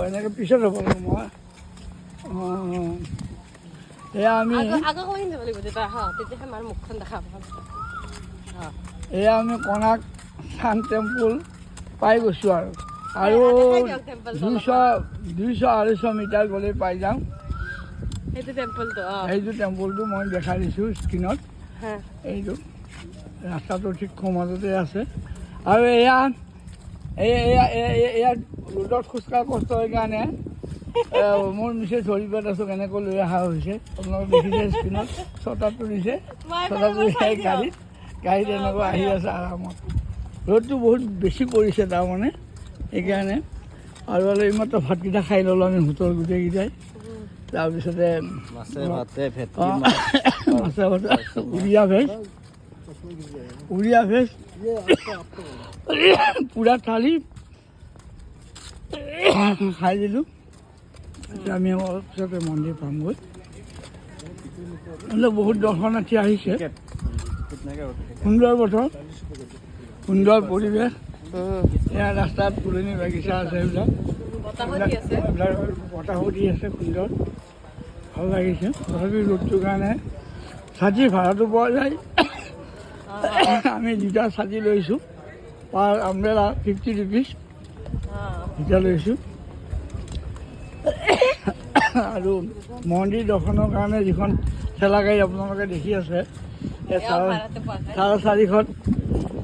এনেকৈ পিছত হ'ব লাগিব মই এয়া আমি এয়া আমি কণাক চান টেম্পুল পাই গৈছোঁ আৰু 200-250 মিটাৰ গ'লে পাই যাম সেইটো টেম্পলটো মই দেখাই দিছোঁ স্ক্ৰীণত এইটো ৰাস্তাটো ঠিক মাজতে আছে আৰু এয়া ৰোডত খোজকাঢ়া কষ্ট হয় কাৰণে মোৰ মিছেছ ধৰি পেলাই আছোঁ কেনেকৈ লৈ অহা হৈছে আপোনালোকে দেখিছে স্ক্ৰীণত ছটাত তুলিছে গাড়ীত এনেকৈ আহি আছে আৰামত ৰ'দটো বহুত বেছি পৰিছে তাৰমানে সেইকাৰণে আৰু অলপ এইমাত্ৰ ভাতকেইটা খাই ল'লোঁ আমি হোটেল গোটেইকেইটাই তাৰপিছতে মাছে ভাত উৰিয়া ভেজ পূৰা থালি খাই দিলোঁ এতিয়া আমি অলপ পিছতে মন্দিৰ পামগৈ বহুত দৰ্শনাৰ্থী আহিছে সুন্দৰ বতৰ সুন্দৰ পৰিৱেশ এয়া ৰাস্তাত ফুলনি বাগিচা আছে এইবিলাক বতাহো দি আছে সুন্দৰ ভাল লাগিছে তথাপি ৰ'দটোৰ কাৰণে ছাতিৰ ভাড়াটো পোৱা যায় আমি দুটা ছাতি লৈছোঁ পাৰ আমব্ৰেলা 50 ৰুপিজ দুটা লৈছোঁ আৰু মন্দিৰ দৰ্শনৰ কাৰণে যিখন ঠেলা গাড়ী আপোনালোকে দেখি আছে এই 450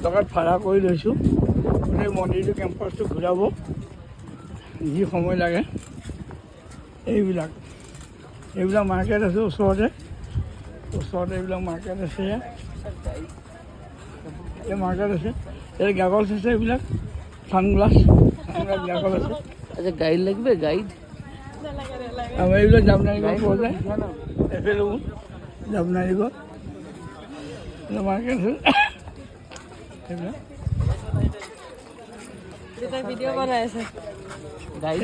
টকাত ভাড়া কৰি লৈছোঁ গোটেই মন্দিৰটো কেম্পাছটো ঘূৰাব যি সময় লাগে এইবিলাক মাৰ্কেট আছে ওচৰতে এইবিলাক মাৰ্কেট আছে এই মাৰ্কেট আছে এই গাগলছ আছে এইবিলাক ছানগ্লাছ গাগল আছে আচ্ছা গাইড লাগবে গাইড আমাৰ এইবিলাক জামনাৰীগড় পোৱা যায় এফেলো জামনাৰীগড় মাৰ্কেট আছে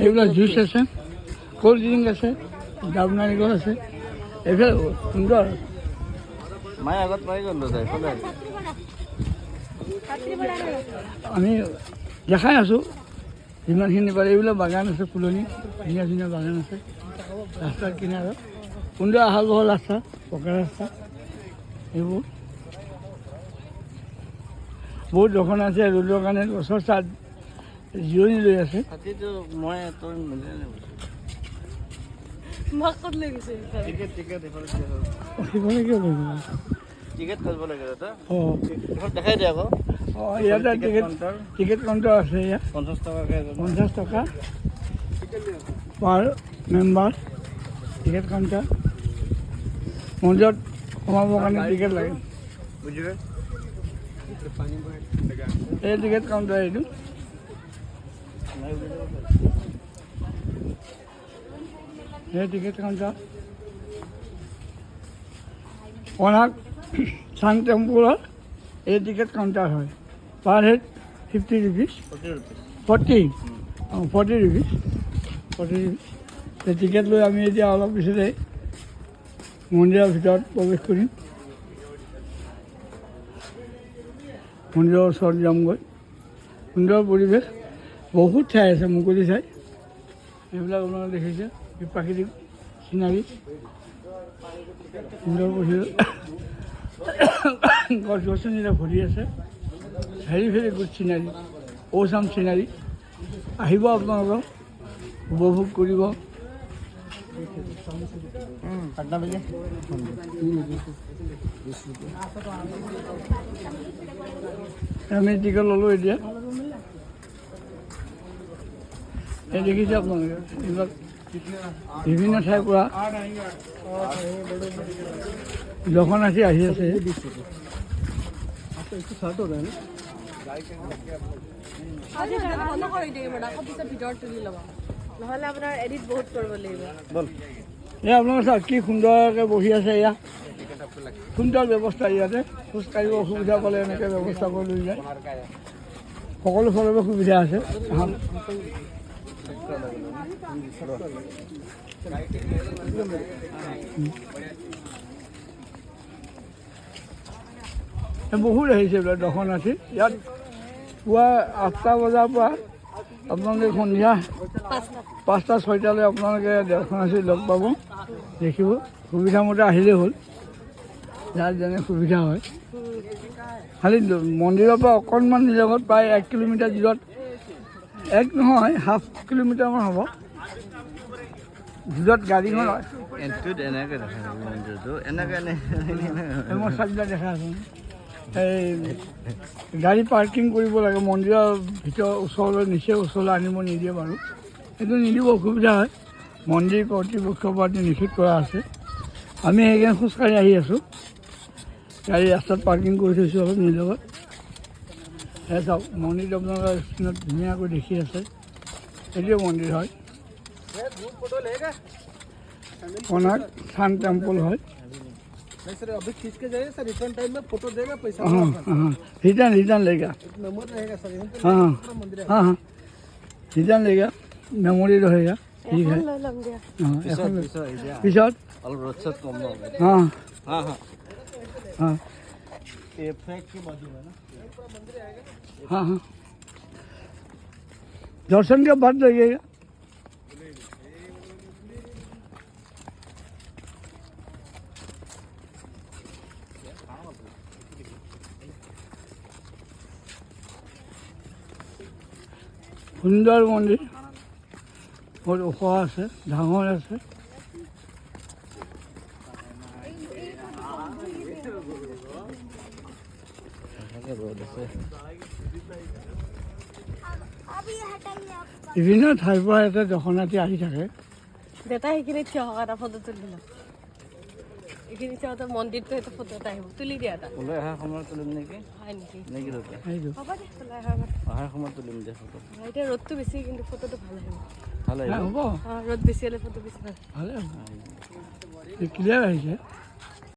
এইবিলাক জুচ আছে কোল্ড ড্ৰিংক আছে জামনাৰীগড় আছে এইফালে সুন্দৰ মায়ে আগত পাই গ'লো আমি দেখাই আছোঁ যিমানখিনি পাৰে এইবিলাক বাগান আছে ফুলনি ধুনীয়া ধুনীয়া বাগান আছে ৰাস্তাৰ কিনাৰত সুন্দৰ আহল বহল ৰাস্তা পকা ৰাস্তা এইবোৰ বহুত দোকান আছে ৰ'দৰ কাৰণে গছৰ ছাঁত জিৰণি লৈ আছে ইয়াতে টিকেট কাউণ্টাৰ আছে ইয়াত 50 টকা পাৰ মেম্বাৰ টিকেট কাউণ্টাৰ মন্দিৰত সোমাবৰ কাৰণে টিকেট লাগে এই টিকেট কাউণ্টাৰ এইটো এই টিকেট কাউণ্টাৰ কণাক চান টেম্পুলৰ এই টিকেট কাউণ্টাৰ হয় পাৰ হেড 50 ৰুপিজ 40 ৰুপিজ এই টিকেট লৈ আমি এতিয়া অলপ পিছতে মন্দিৰৰ ভিতৰত প্ৰৱেশ কৰিম মন্দিৰৰ ওচৰত যামগৈ সুন্দৰ পৰিৱেশ বহুত ঠাই আছে মুকলি ঠাই এইবিলাক আপোনালোকে দেখিছে প্ৰাকৃতিক চিনাৰী সুন্দৰ পৰিৱেশ গছ গছনিৰে ভৰি আছে ভেৰি গুড চিনাৰী অ'চাম চিনাৰী আহিব আপোনালোকক উপভোগ কৰিব আমি টিকেট ল'লোঁ এতিয়া এই দেখিছে আপোনালোকে এইবিলাক বিভিন্ন ঠাইৰ পৰা দৰ্শনাৰ্থী আহি আছে নহ'লে আপোনাৰ এডিট বহুত কৰিব লাগিব এয়া আপোনালোকে চাওক কি সুন্দৰকৈ বহি আছে এয়া সুন্দৰ ব্যৱস্থা ইয়াতে খোজকাঢ়িব অসুবিধা পালে এনেকৈ ব্যৱস্থা কৰি লৈ যায় সকলো ফালৰ পৰা সুবিধা আছে বহুত আহিছে এইবিলাক দৰ্শনাৰ্থী ইয়াত পুৱা 8টা বজাৰ পৰা আপোনালোকে সন্ধিয়া 5টা 6টালৈ আপোনালোকে দেওখনাচি লগ পাব, দেখিব। সুবিধামতে আহিলেই হ'ল, যাৰ যেনে সুবিধা হয়। খালি মন্দিৰৰ পৰা অকণমান নিলগত প্ৰায় 1 কিলোমিটাৰ দূৰত, 1 নহয় ½ কিলোমিটাৰমান হ'ব, দূৰত গাড়ীখন মই চাৰিটা দেখা আছোঁ। এই গাড়ী পাৰ্কিং কৰিব লাগে, মন্দিৰৰ ভিতৰৰ ওচৰলৈ ওচৰলৈ আনিব নিদিয়ে বাৰু, সেইটো নিদিব, অসুবিধা হয়। মন্দিৰ কৰ্তৃপক্ষৰ পৰা নিষেধ কৰা আছে। আমি সেইকাৰণে খোজকাঢ়ি আহি আছোঁ, গাড়ী ৰাস্তাত পাৰ্কিং কৰি থৈছোঁ অলপ নিলগত। সেই চাওক মন্দিৰটো আপোনালোকৰ স্ক্ৰীণত ধুনীয়াকৈ দেখি আছে, এইটোৱে মন্দিৰ হয়, कोणार्क सन टेम्पल है। नहीं सर अभी खींच के जाइए सर, रिटर्न टाइम में फोटो देगा, पैसा रिटर्न लेगा, मेमोरी रहेगा सर। हाँ हाँ रिटर्न लेगा, मेमोरी रहेगा। ठीक है पिछड़ हाँ हाँ हाँ हाँ हाँ हाँ दर्शन के बाद रहिएगा। সুন্দৰ মন্দিৰ, বহুত ওখ আছে, ডাঙৰ আছে। বিভিন্ন ঠাইৰ পৰা এটা দৰ্শনাৰ্থী আহি থাকে। দেউতা সেইখিনি থিয় হোৱা এটা ফটো তুলি ল, এইখিনি থিয় হোৱা মন্দিৰটো এটা ফটো এটা আহিব, তুলি দিয়া এটা। ওলাই অহাৰ সময়ত তুলিম নেকি? হয় নেকি? নেকি দেউতা? হ'ব দে, ওলাই অহাৰ সময়ত তুলিম দে ফটো। এতিয়া ৰ'দটো বেছি, কিন্তু ফটোটো ভাল আহিব। ভাল আহিব। হ'ব ৰ'দ বেছি হ'লে ফটো বেছি ভাল। ভালে হ'ব, ক্লিয়াৰ আহিছে।